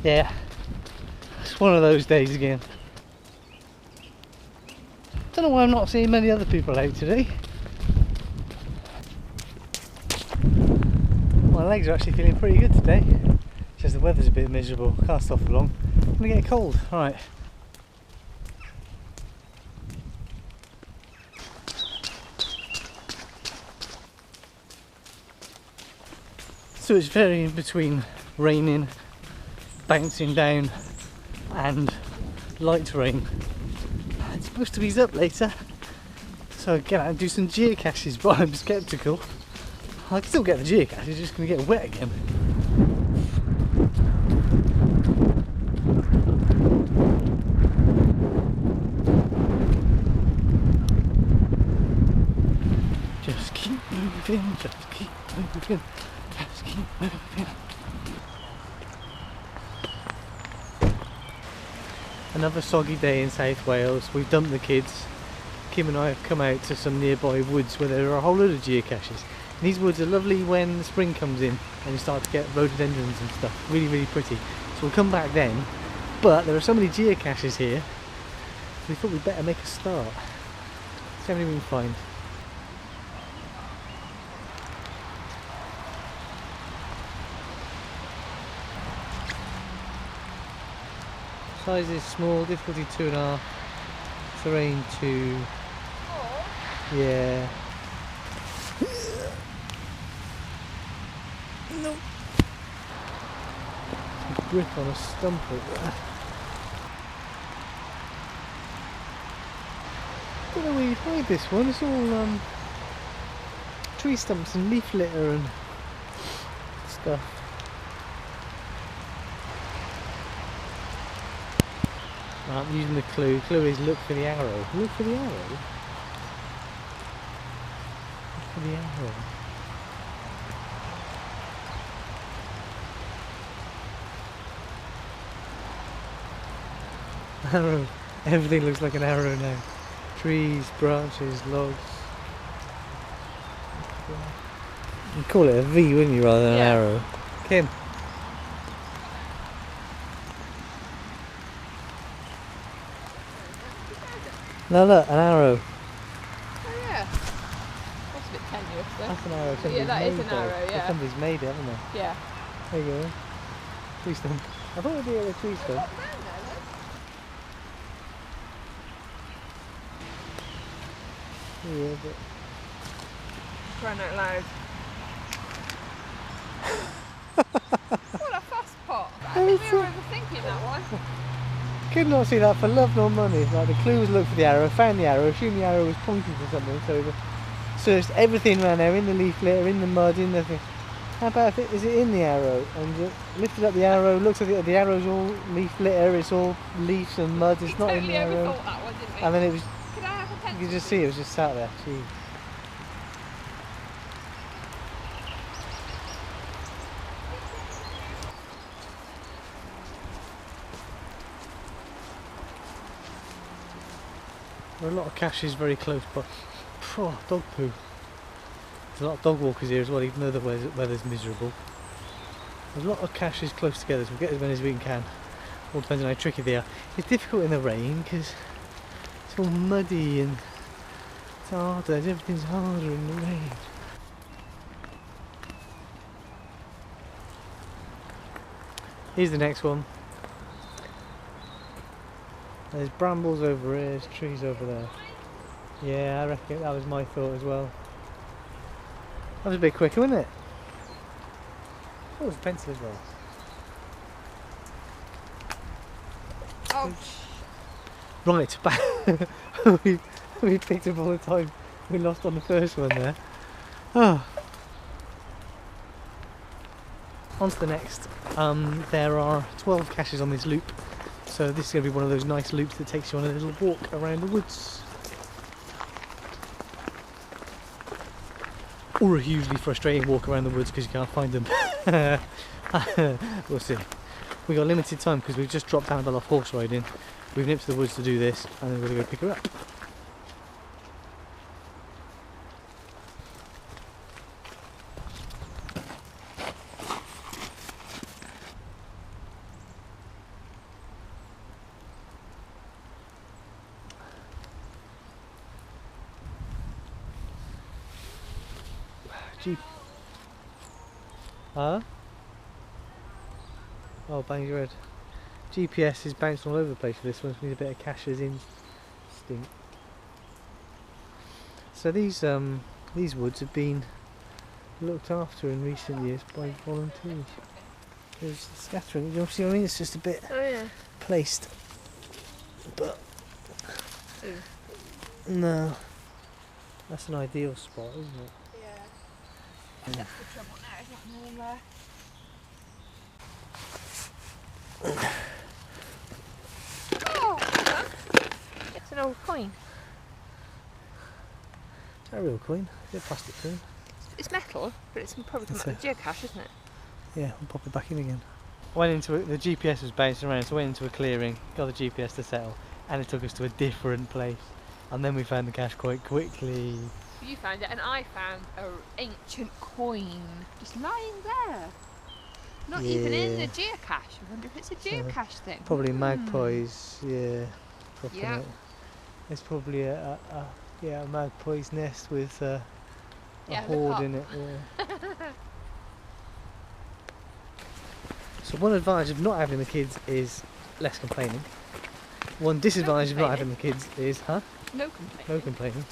Yeah, it's one of those days again. Don't know why I'm not seeing many other people out today. My legs are actually feeling pretty good today. Just the weather's a bit miserable, can't stop for long. I'm gonna get cold. Alright. So it's varying between raining, bouncing down and light rain. It's supposed to ease up later, so I get out and do some geocaches, but I'm sceptical. I can still get the geocache, it's just going to get wet again. Just keep moving, just keep moving, just keep moving. Another soggy day in South Wales. We've dumped the kids. Kim and I have come out to some nearby woods where there are a whole load of geocaches. And these woods are lovely when the spring comes in and you start to get rhododendrons and stuff. Really, really pretty. So we'll come back then. But there are so many geocaches here, we thought we'd better make a start. See how many we can find. Size is small, difficulty 2.5, terrain 2. Yeah. No. Some brick on a stump over there. Don't know where you'd hide this one. It's all tree stumps and leaf litter and stuff. I'm using the clue. Clue is look for the arrow. Look for the arrow? Look for the arrow. Arrow. Everything looks like an arrow now. Trees, branches, logs. You'd call it a V, wouldn't you, rather than an arrow? Kim. No, look, an arrow. Oh yeah. That's a bit tenuous though. That's an arrow. Yeah, that is an arrow, yeah. Somebody's made it, haven't they? Yeah. There you go. Tree stump. I thought it'd be a tree stump. Yeah, but... Crying out loud. What a fuss pot. I think we were overthinking that one. Could not see that for love nor money. Like the clue was look for the arrow, found the arrow, assumed the arrow was pointing to something, so we searched everything around there, in the leaf litter, in the mud, in the thing. How about if is it in the arrow? And lifted up the arrow, looked at the arrow's all leaf litter, it's all leaves and mud, it's not in the arrow. Overthought that one, didn't we? And then it was, Could I have a pencil? you could just see it was just sat there. Jeez. There are a lot of caches very close, but dog poo. There's a lot of dog walkers here as well, even though the weather's miserable. There's a lot of caches close together, so we'll get as many as we can. All depends on how tricky they are. It's difficult in the rain because it's all muddy and it's harder. Everything's harder in the rain. Here's the next one. There's brambles over here, there's trees over there. Yeah, I reckon that was my thought as well. That was a bit quicker, wasn't it? Oh, there's a pencil as well. Ouch. Right, back. we picked up all the time we lost on the first one there. Oh. On to the next. There are 12 caches on this loop. So this is going to be one of those nice loops that takes you on a little walk around the woods. Or a hugely frustrating walk around the woods because you can't find them. We'll see. We've got limited time because we've just dropped Annabelle off horse riding. We've nipped to the woods to do this and then we're going to go pick her up. Huh? Oh, bang your head. GPS is bouncing all over the place for this one, so we need a bit of Cash's instinct. So these woods have been looked after in recent years by volunteers. There's scattering, you see what I mean? It's just a bit placed. But no, that's an ideal spot, isn't it? Yeah. That's the trouble now, isn't it? Oh, it's an old coin. Is that a real coin? Is it a plastic coin? It's metal, but it's probably come out of geocache, isn't it? Yeah, we'll pop it back in again. Went into it, the GPS was bouncing around, so went into a clearing, got the GPS to settle, and it took us to a different place. And then we found the cache quite quickly. You found it, and I found an ancient coin just lying there. Not even in the geocache. I wonder if it's a geocache thing. Probably magpies, yeah. Yeah. It's probably a magpie's nest with a hoard in it. Yeah. So one advantage of not having the kids is less complaining. One disadvantage of not having the kids is, No complaining. No complaining.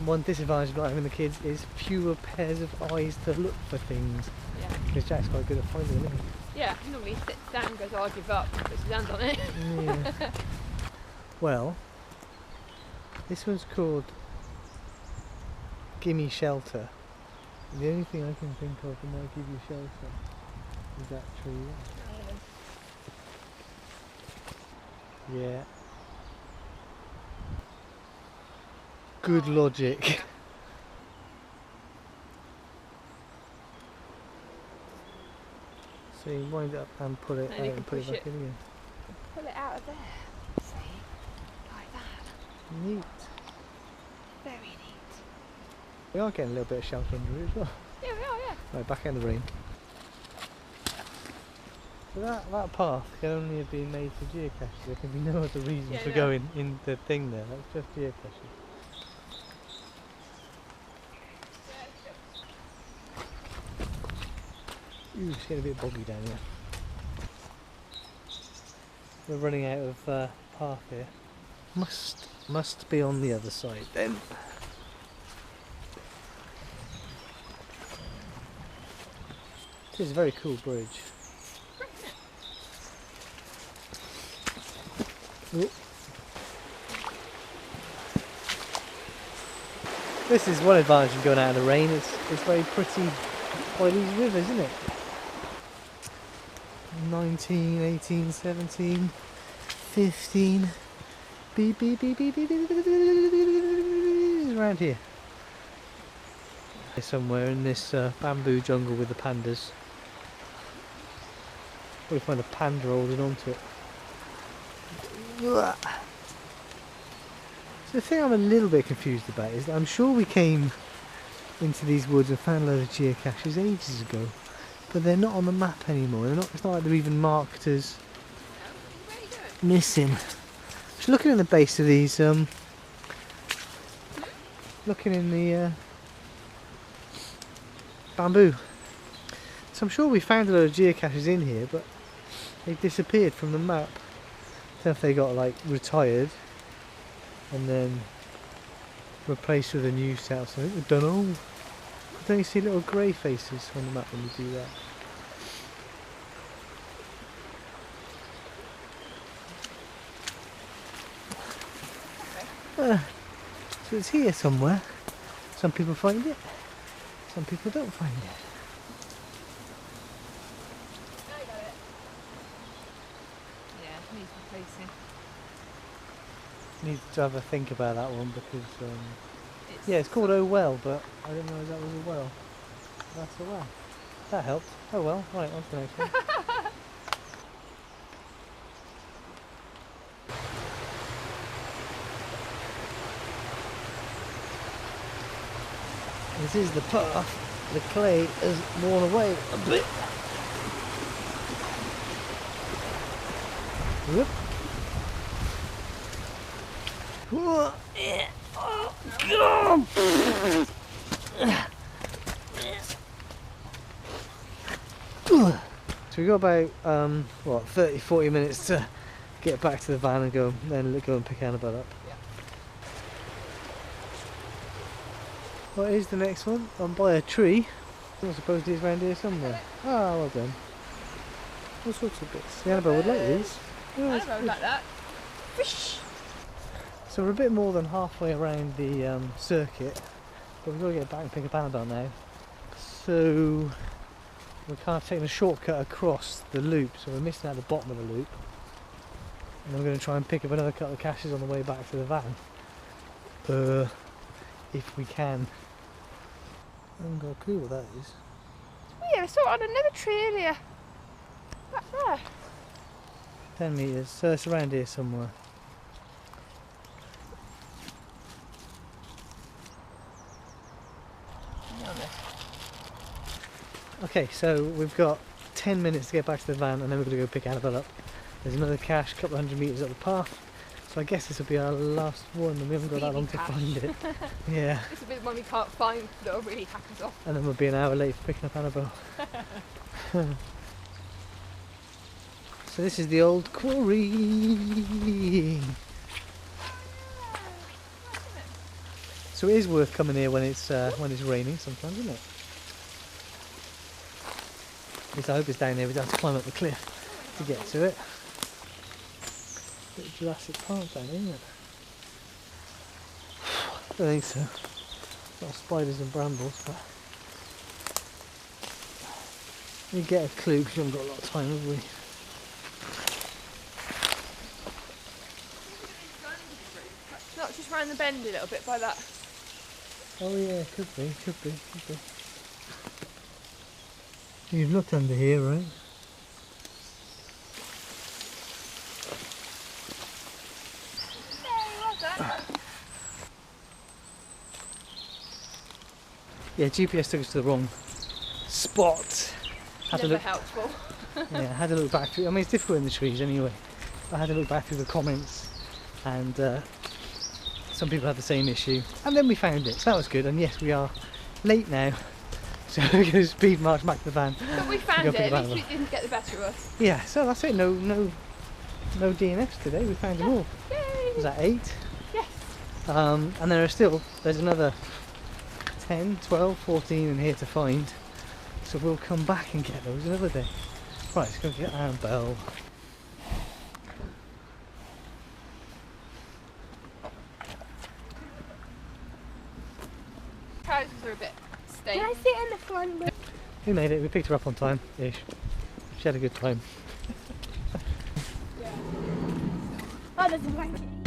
One disadvantage of not having the kids is fewer pairs of eyes to look for things. Yeah. Because Jack's quite good at finding them, isn't Yeah, he normally sits down and goes, oh, I'll give up, and puts his hand on it. he? Yeah. Well, this one's called Gimme Shelter. The only thing I can think of that might give you shelter is that tree there. Yeah. Good logic. So you wind it up and pull it out and put it back in again. Pull it out of there. See? Like that. Neat. Very neat. We are getting a little bit of shelter under it as well. Yeah, we are, yeah. Right, back in the rain. So that path can only have been made for geocaches. There can be no other reason for going in the thing there. That's just geocaches. Ooh, it's getting a bit boggy down here. We're running out of path here. Must be on the other side then. This is a very cool bridge. Ooh. This is one advantage of going out in the rain. It's very pretty by these rivers, isn't it? 19, 18, 17, 15. Beep, beep, beep, beep, beep, beep, beep, beep, around here. Somewhere in this bamboo jungle with the pandas. Probably find a panda holding on to it. So the thing I'm a little bit confused about is that I'm sure we came into these woods and found a load of geocaches ages ago, but they're not on the map anymore. It's not like they're even marked as missing. Just looking at the base of these, looking in the bamboo. So I'm sure we found a load of geocaches in here, but they disappeared from the map. I don't know if they got like retired and then replaced with a new set or something. I don't know. Don't you see little grey faces on the map when you do that? So it's here somewhere. Some people find it, some people don't find it. I got it. Yeah, needs replacing. Need to have a think about that one because yeah, it's called Oh Well, but I didn't realise that was a well. That's a well. That helped. Oh well. Right, on to the next one. This is the path. The clay has worn away a bit. Whoop. So we got about what 30-40 minutes to get back to the van and go and pick Annabelle up. Yeah. What is the next one? I'm by a tree. I suppose these around here somewhere. Ah, well done. All sorts of bits. The Annabelle would like these. Oh, Annabelle would like that. Fish! So we're a bit more than halfway around the circuit, but we've got to get back and pick up Annabelle now. So we're kind of taking a shortcut across the loop, so we're missing out the bottom of the loop. And I'm going to try and pick up another couple of caches on the way back to the van. If we can. I haven't got a clue what that is. Oh yeah, I saw it on another tree earlier. Back there. 10 metres, so it's around here somewhere. Okay, so we've got 10 minutes to get back to the van and then we're going to go pick Annabelle up. There's another cache, a couple of 100 metres up the path. So I guess this will be our last one and we haven't got that long to find it. Yeah. It's a bit one we can't find that'll really hack us off. And then we'll be an hour late for picking up Annabelle. So this is the old quarry. So it is worth coming here when it's raining sometimes, isn't it? At least I hope it's down there. We don't have to climb up the cliff to get to it. Bit of Jurassic Park down here, isn't it? I don't think so. It's not spiders and brambles, but you get a clue because we haven't got a lot of time, have we? Not just round the bend a little bit by that. Oh yeah, could be. You've looked under here, right? Yeah, GPS took us to the wrong spot. Never helpful. Yeah, I had to look back through. I mean, it's difficult in the trees anyway. I had to look back through the comments, and some people had the same issue. And then we found it, so that was good. And yes, we are late now, so we're going to speed march back to the van. But we found it. At least we didn't get the better of us. Yeah, so that's it. No DNFs today. We found them all. Yay! Was that 8? Yes. And there's another 10, 12, 14 in here to find. So we'll come back and get those another day. Right, let's go get Annabelle. Trousers are a bit stained. Can I sit in the front? We made it. We picked her up on time-ish. She had a good time. Oh, there's a blanket.